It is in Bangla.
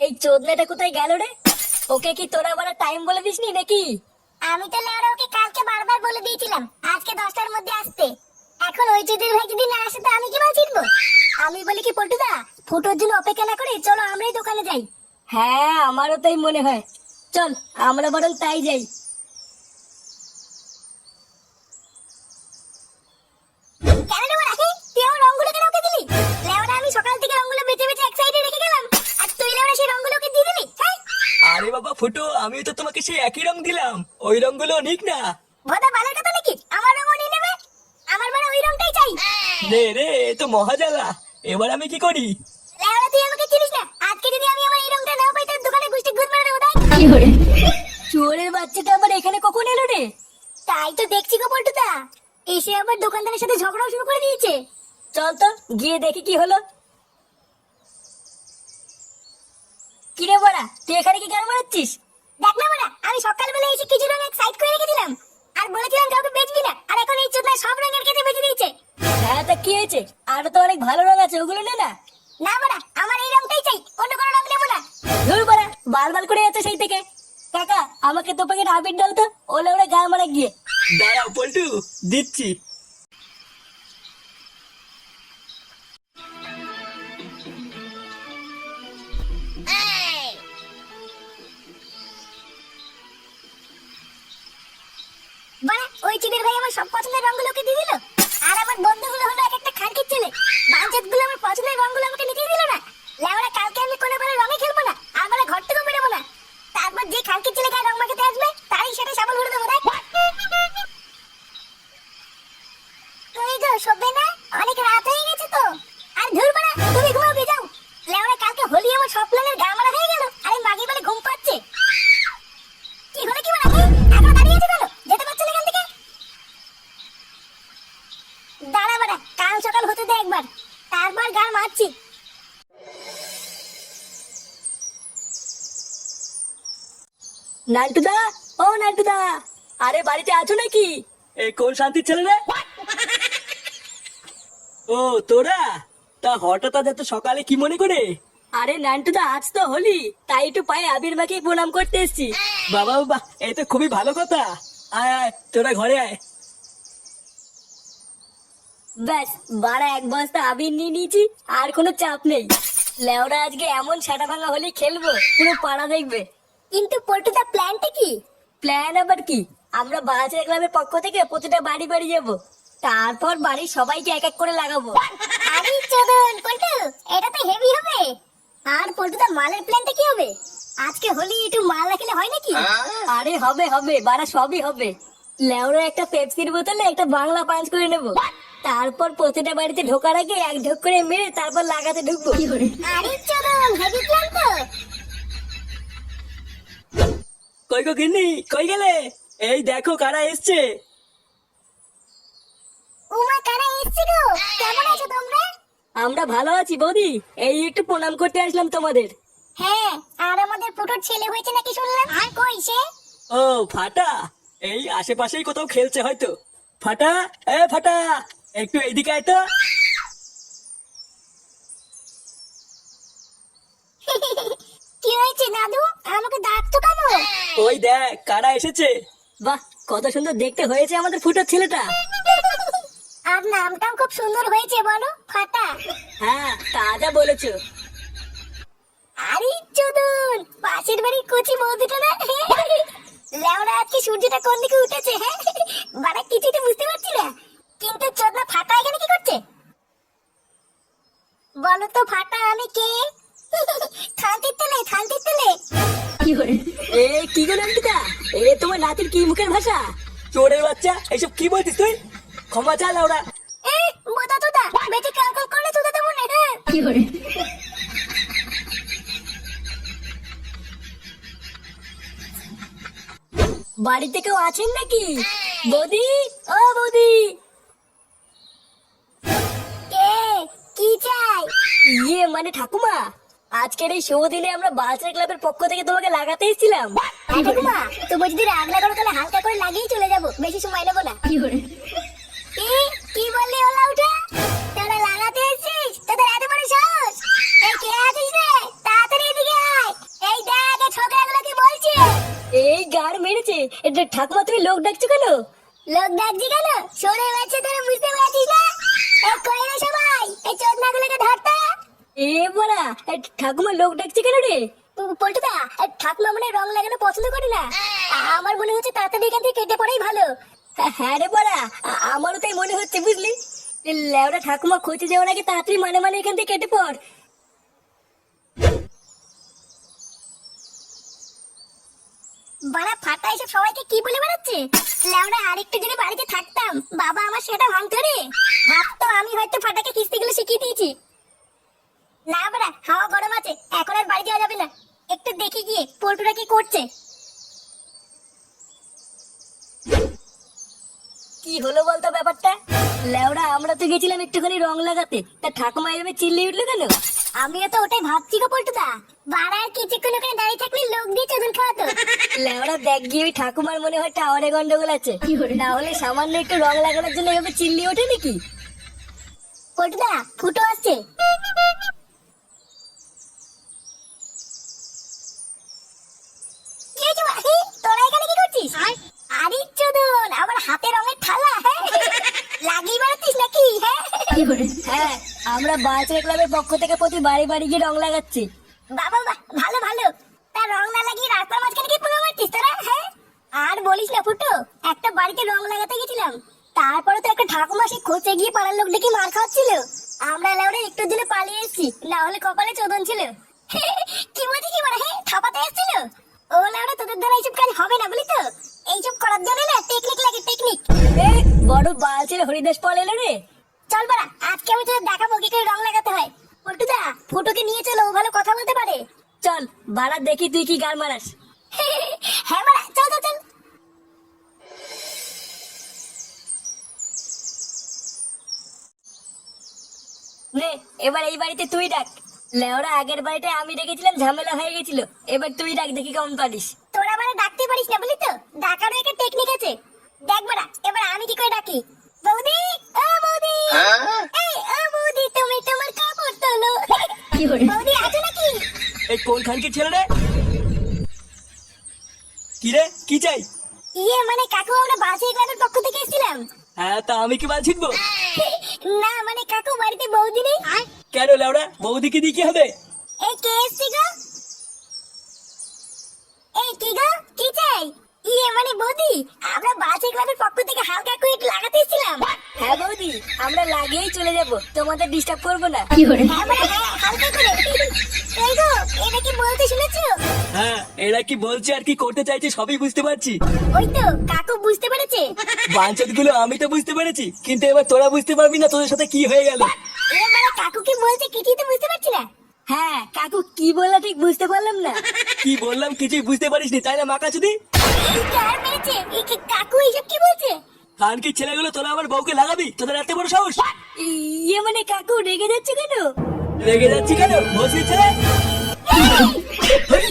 এই চোদনাটা কোথায় গেল রে? ওকে কি তোরা আবার টাইম বলে দিসনি নাকি? আমি তো লেওরা ওকে কালকে বারবার বলে দিয়েছিলাম আজকে 10টার মধ্যে আসতে। এখন ওই চোদের ভাই যদি না আসে তো আমি কি মাল চিনবো? আমি বলি কি পল্টুদা, ফুটোর জন্য অপেক্ষা না করে চলো আমরাই দোকানে যাই। হ্যাঁ, আমারও তাই মনে হয়। চল আমরা বরং তাই যাই। কেন রে ওরা, তুই আমার রংগুলো কেন ওকে দিলি? লেওরা আমি সকাল থেকে রংগুলো বেঁচে বেঁচে এক সাইডে রেখে গেলাম, আর তুই লেওরা সেই রংগুলো ওকে দিয়ে দিলি? হ্যাঁ আরে বাবা ফুটো, আমি তো তোমাকে সেই একই রং দিলাম, ওই রংগুলো নিক না। ভোদা বালের কথা নাকি আমার রঙও নিয়ে নেবে? আমার মানে ওই রংটাই চাই। রে রে, এ তো মহাজালা। এবার আমি কি করি? লেওরা তুই আমাকে চিনিস না, আজকে যদি আমি আমার এই রংটা নাও পাই তোর দোকানে গুষ্টি গুড় মেরে দেবো। চোরের বাচ্চাটা আবার এখানে কখন এলো রে? তাই তো দেখছি গো পল্টুদা, এসে আবার দোকানদারের সাথে ঝগড়াও শুরু করে দিয়েছে। চল তো গিয়ে দেখি কি হলো। কিরে বড়া, তুই এখানে কি গান মারাচ্ছিস? দেখ না বড়া, আমি সকালবেলা এসে কিছু রং এক সাইড করে রেখেছিলাম আর বলেছিলাম কাউকে বেচবি না, আর এখন এই চোদনা সব রঙের কেটে বেচে দিয়েছে। হ্যাঁ, তা কি হয়েছে? আরো তো অনেক ভালো রং আছে, ওগুলো নে না। না বড়া, আমার এই রংটাই চাই, অন্য কোনো রং নেবো না। ধুর বড়া, বাল করে যাচ্ছে সেই থেকে। কাকা, আমাকে তো প্যাকেট আবির ডাল তো, ওলে ওরে গান মারা গিয়ে। দাঁড়াও পল্টু, দিচ্ছি। বড়া, ওই চিনের ভাই আমার সব পছন্দের রংগুলোকে দিয়ে দিল, আর আমার বন্ধুগুলো হলো এক একটা খানকির ছেলে। বাঞ্চাতগুলো আমার পছন্দের রংগুলো আমাকে নিতে দিল না। লেওড়া কালকে আমি কোনো বলে রঙে খেলবো না, আর বলে ঘর থেকেও বেরোবো না। তারপর যে খানকির ছেলে গায়ে রং মাখাতে আসবে তারই সেটা সাবল ভরে দেবো। দেখ তুই তো শোবে না, অনেক রাত হয়ে গেছে তো। আর ধুর বড়া, তুমি ঘুমাবে যাও। লেওড়া কালকে হোলি আমার সব প্ল্যানের গা মারা হয়ে গেল, আরে মাগি বলে ঘুম পাচ্ছে। কি হলো কি বড়া, এখনো দাঁড়িয়ে আছে কেন? যেতে পারছো না এখান থেকে? দাঁড়া বড়া, কাল সকাল হতে দে একবার, তারপর গান মারছি। নান্টুদা, ও নান্টুদা, আরে বাড়িতে আছো নাকি? এই কোন শান্তির ছেলে রে? ও তোরা, তা হঠাৎ আজ এত সকালে কি মনে করে? আরে নান্টুদা, আজ তো হোলি, তাই একটু পায়ে আবির মাখিয়ে প্রণাম করতে এসেছি। বাবা বাবা, এই তো খুবই ভালো কথা। আয় আয়, তোরা ঘরে আয়। ব্যাস, বাড়া এক বস্তা আবির নিয়ে নিয়েছি, আর কোনো চাপ নেই। লেওরা আজকে এমন সাটা ভাঙা হোলি খেলবো, পুরো পাড়া দেখবে। কিন্তু পল্টুদা প্ল্যানটা কি? প্ল্যান আবার কি? আমরা বাজার ক্লাবের পক্ষ থেকে প্রতিটা বাড়ি বাড়ি যাবো, তারপর বাড়ির সবাইকে এক এক করে লাগাবো। আরে চোদন পল্টু, এটা তো হেভি হবে। আর পল্টুদা মালের প্ল্যানটা কি হবে? আজকে হোলি একটু মাল রাখলে হয় নাকি? আরে হবে হবে, বাড়া সবই হবে। লেওরা একটা পেপসির বোতলে একটা বাংলা পাঞ্চ করে নেবো, তারপর প্রতিটা বাড়িতে ঢোকার আগে এক ঢোক করে মেরে তারপর লাগাতে ঢুকবো। আরে চোদন, হেভি প্ল্যান তো। কই গো গিন্নি, কই গেলে? এই দেখো কারা এসছে। উমা, কারা এসছে গো? কেমন আছো তোমরা? আমরা ভালো আছি বৌদি, এই একটু প্রণাম করতে আসলাম তোমাদের। হ্যাঁ, আর আমাদের ফুটোর ছেলে হয়েছে নাকি শুনলাম, আর কই সে? ও ফাটা, এই আশেপাশেই কোথাও খেলছে হয়তো। ফাটা, এ ফাটা, একটু এইদিকে আয় তো। কি হয়েছে দাদু, আমাকে ডাকছো কেন? ওই দেখ কারা এসেছে। বাহ, কত সুন্দর দেখতে হয়েছে আমাদের ফুটোর ছেলেটা। আর নামটাও খুব সুন্দর হয়েছে, বলো ফাটা। হ্যাঁ, তা যা বলেছো। আরে চোদন, পাশের বাড়ির কচি বৌদিটা না? লেওড়া আজকে সূর্যটা কোন দিকে উঠেছে, হ্যাঁ বাড়া কিছুই তো বুঝতে পারছি না। কিন্তু চোদনা ফাটা এখানে কি করছে? বলো তো ফাটা, আমি কে? থানতির তেলে, থানতির তেলে। এ কি গো নান্টুদা, এ তোমার নাতির কি মুখের ভাষা? চোরের বাচ্চা, এইসব কি বলছিস তুই? ক্ষমা চা লাউরা। এ বোতা তোদা, বেঁচে কাল কাল করলে তোদা দেবো না, হ্যাঁ? বাড়িতে কেউ আছেন নাকি? বৌদি, ও বৌদি। কে? কি চাই? ইয়ে মানে ঠাকুমা, আজকের এই শুভ দিনে আমরা বালচার ক্লাবের পক্ষ থেকে তোমাকে লাগাতে এসেছিলাম। হ্যাঁ ঠাকুমা, তুমি যদি রাগ না করো তাহলে হালকা করে লাগিয়ে চলে যাবো, বেশি সময় নেবো না। কি বললি ওলা উঠে? তোরা লাগাতে এসেছিস? তোদের এত বড় সাহস? এই কে আছিস রে? তাড়াতাড়ি এদিকে আয়। যে ঠাকুমা তুমি লোক ডাকছো কেন? লোক ডাকছি কেন? শোনে বাচ্চা তোরা বুঝতে পারছিস না? এ কই রে সবাই, এই চোদনাগুলোকে ধরতে। এ বড়া, ঠাকুমা লোক ডাকছে কেন রে? পল্টুদা, ঠাকুমা মনে হয় রং লাগানো পছন্দ করে না। আমার মনে হচ্ছে তাড়াতাড়ি এখান থেকে কেটে পড়াই ভালো। হ্যাঁ রে বড়া, আমারও তাই মনে হচ্ছে বুঝলি। লেওরা ঠাকুমা খোঁজে যাওয়ার আগে তাড়াতাড়ি মানে এখান থেকে কেটে পড়। বাড়া ফাটা এসব সবাইকে কি বলে বেড়াচ্ছে? লেওরা আরেকটু যদি বাড়িতে থাকতাম, বাবা আমার সেটা ভাঙতো রে। ভাবতো আমি হয়তো ফাটাকে কিস্তিগুলো শিখিয়ে দিয়েছি। না বাড়া, হাওয়া গরম আছে, এখন আর বাড়ি যাওয়া যাবে না। একটু দেখি গিয়ে পল্টুরা কি করছে। কি হলো বলতো ব্যাপারটা? লেওরা আমরা তো গেছিলাম একটুখানি রং লাগাতে, তা ঠাকুমা এভাবে চিল্লিয়ে উঠলো কেন? আমিও তো ওটাই ভাবছি গো পল্টুদা। বাড়া আর কিছুক্ষণ ওখানে দাঁড়িয়ে থাকলে লোক দিয়ে চোদন খাওয়াতো। লেওরা দেখ গিয়ে ওই ঠাকুমার মনে হয় টাওয়ারে গন্ডগোল আছে, না হলে সামান্য একটু রং লাগানোর জন্য এভাবে চিল্লিয়ে ওঠে নাকি? পল্টুদা, ফুটো আসছে। কি হয়েছে বাড়ি? তোরা এখানে কি করছিস? আরে চোদন, আমার হাতে রঙের থালা। হ্যাঁ, লাগিয়ে বেড়াচ্ছিস নাকি? হ্যাঁ, হ্যাঁ, আমরা বাচ্চা ক্লাবের পক্ষ থেকে প্রতি বাড়ি বাড়ি গিয়ে রং লাগাচ্ছি। বাবা বাহ, ভালো ভালো। তা রং না লাগিয়ে রাস্তার মাঝখানে কি পুরো মারছিস তোরা? হ্যাঁ, আর বলিস না ফুটো, একটা বাড়িতে রং লাগাতে গেছিলাম, তারপরে তো একটা ঠাকুমা সে খোঁচে গিয়ে পাড়ার লোক ডেকে মার খাওয়াচ্ছিল। আমরা লেউড়ে একটু দিনে পালিয়ে এসেছি, না হলে কপালে চোদন ছিল। কি বলছিস কি বড়? হ্যাঁ, থাপাতে এসেছিল। ও লেউড়ে তোদের দ্বারা এইসব কাজ হবে না বলি তো। এইসব করার জন্য না টেকনিক লাগে, টেকনিক। এ বড় বালছের হরিদাস পাল এলো রে। চল বাড়া, আজকে আমি তোদের দেখাবো কি করে রং লাগাতে হয়। পল্টুদা, ফুটোকে নিয়ে চলো, ও ভালো কথা বলতে পারে। চল বাড়া দেখি তুই কি গাল মারাস। হ্যাঁ বাড়া, চল চল চল। নে এবার এই বাড়িতে তুই ডাক। লেওরা আগের বাড়িতে আমি ডেকেছিলাম, ঝামেলা হয়ে গেছিল, এবার তুই ডাক দেখি কেমন পারিস। তোরা মানে ডাকতে পারিস না বলি তো, ডাকারও একটা টেকনিক আছে। দেখ বাড়া, এবার আমি কি করে ডাকি। বৌদি, ও বৌদি, এই ও বৌদি, তুমি তোমার কাপড় তোলো। বৌদি আছো নাকি? এই কোন খানকে ছেলে রে? কি রে, কি চাই? ইয়ে মানে কাকু, আমরা বাসের ক্লাবের পক্ষ থেকে এসেছিলাম। হ্যাঁ, তা আমি কি বাল ছিটবো? না মানে কাকু, বাড়িতে বৌদি নেই। কেন লেওড়া, বৌদিকে দিয়ে কি হবে? এই কে এসছি গো? এই কি গো, কি চাই? ইয়ে মানে বৌদি, আমরা বাসের ক্লাবের পক্ষ থেকে হালকা করে একটু লাগাতে এসেছিলাম। হ্যাঁ বৌদি, আমরা লাগিয়েই চলে যাব, তোমাদের ডিস্টার্ব করবো না। হ্যাঁ মানে হ্যাঁ, হালকা করে। এই গো, এটা কি বলতে শুনেছো? হ্যাঁ, এরা কি বলছে আর কি করতে চাইছে সবই বুঝতে পারছি। ওই তো কাকু বুঝতে পেরেছে। বাঞ্চত গুলো আমি তো বুঝতে পেরেছি, কিন্তু এবার তোরা বুঝতে পারবি না তোদের সাথে কি হয়ে গেল। এ মানে কাকু কি বলছে কিছুই তো বুঝতে পারছি না। হ্যাঁ কাকু কি বললো ঠিক বুঝতে পারলাম না। কি বললাম কিছুই বুঝতে পারিস নি, তাই না মাকা চুদি? এই কার মেরেছে? এই কাকু এইসব কি বলছে? কান কি ছেলেগুলো তোরা আমার বউকে লাগাবি? তোদের এত বড় সাহস? ইয়ে মানে কাকু রেগে যাচ্ছে কেন? রেগে যাচ্ছি কেন? বসে ছেলে। এই!